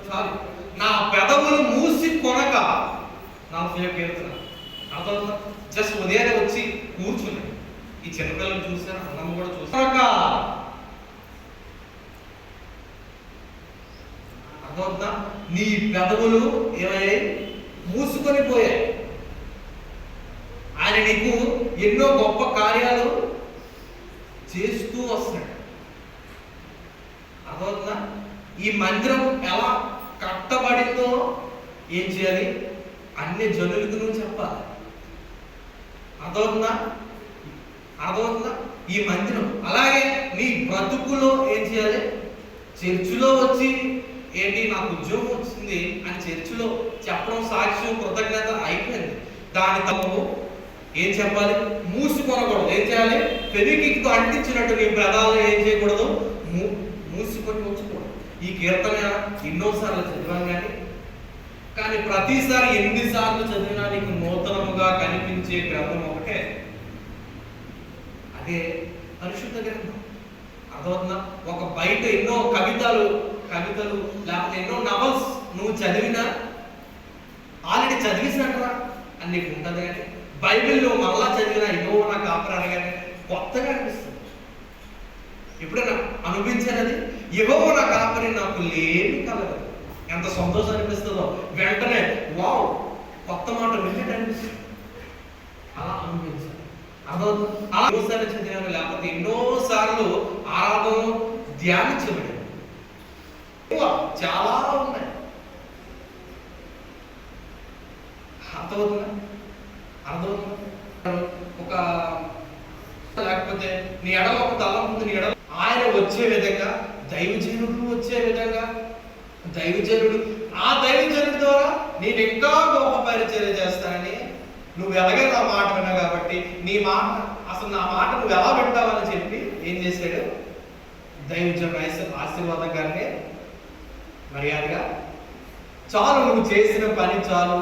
చాలు. నా పెదవులు మూసి కొనక 40 కీర్తన అర్థం. జస్ట్ ఉదయాన్నే వచ్చి కూర్చుని ఈ చిన్నపిల్లలు చూసాను, అన్నమ్మ కూడా చూసాక అర్థమవుతుందా? నీ పెదవులు ఏమయ్యాయి? మూసుకొని పోయాయి. ఆయన నీకు ఎన్నో గొప్ప కార్యాలు చేస్తూ వస్తున్నాడు. అర్థమవుతుందా? ఈ మందిరం ఎలా కట్టబడిందో ఏం చేయాలి? అన్ని జనులకు నువ్వు చెప్పాలి. అర్థమవుతుందా? అర్థమవుతుందా? ఈ మందిరం అలాగే నీ బ్రతుకులో ఏం చేయాలి? చర్చిలో వచ్చి ఏంటి నాకు ఉద్యోగం వచ్చింది అని చర్చిలో చెప్పడం సాక్ష్యం కృతజ్ఞత అయిపోయింది. దాని తప్పు ఏం చెప్పాలి? మూసుకొనకూడదు. ఏం చేయాలి? ఫెవికిక్తో అంటించినట్టు నీ పెదాలను ఏం చేయకూడదు? మూసుకొని ఉంచకూడదు. ఈ కీర్తన ఎన్నోసార్లు చదివాను కానీ ప్రతిసారి ఎన్నిసార్లు చదివినా నీకు నూతనముగా కనిపించే గ్రంథం ఒకటే, అదే పరిశుద్ధ గ్రంథం. అర్థమవుతుందా? ఒక బయట ఎన్నో కవితలు లేకపోతే ఎన్నో నవల్స్ నువ్వు చదివినా ఆల్రెడీ చదివిసినట్టురా అని నీకు ఉంటుంది. కానీ బైబిల్ నువ్వు మళ్ళా చదివినా ఏదో నా కాపురాలు కానీ కొత్తగా అనిపిస్తుంది. ఎప్పుడైనా అనిపించేది ఏవో నా కాపరి నాకు లేని కలగదు, ఎంత సంతోషం అనిపిస్తుందో. వెంటనే వావ్ కొత్త మాట విన్నట్టు అనిపిస్తుంది. అలా అనిపించాలి. అర్థమవుతుంది? అలా ఎన్నోసార్లు చదివాను లేకపోతే ఎన్నోసార్లు ఆరాధనలో ధ్యానించబడి చాలా ఉన్నాయి. అర్థమవుతుందా? ఒక లేకపోతే నీ ఎడమ ఒక తలం ఉంది, నీ ఎడమ ఆయన వచ్చే విధంగా దైవజనుడు వచ్చే విధంగా దైవజనుడు ఆ దైవజనుడి ద్వారా నేను ఇంకా గొప్ప పరిచర్య చేస్తానని నువ్వు ఎలాగే నా మాట విన్నా కాబట్టి నీ మాట అసలు నా మాట నువ్వు ఎలా వింటావని చెప్పి ఏం చేశాడు? దైవజనుడు ఆశీర్వాదం గారిని మర్యాదగా చాలు, నువ్వు చేసిన పని చాలు,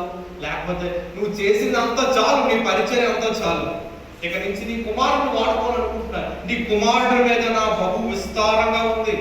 లేకపోతే నువ్వు చేసినంత చాలు, నీ పరిచయం అంతా చాలు, ఇక నుంచి నీ కుమారుడు వాడుకోవాలనుకుంటున్నాను, నీ కుమారుడి మీద నా బహు విస్తారంగా ఉంది.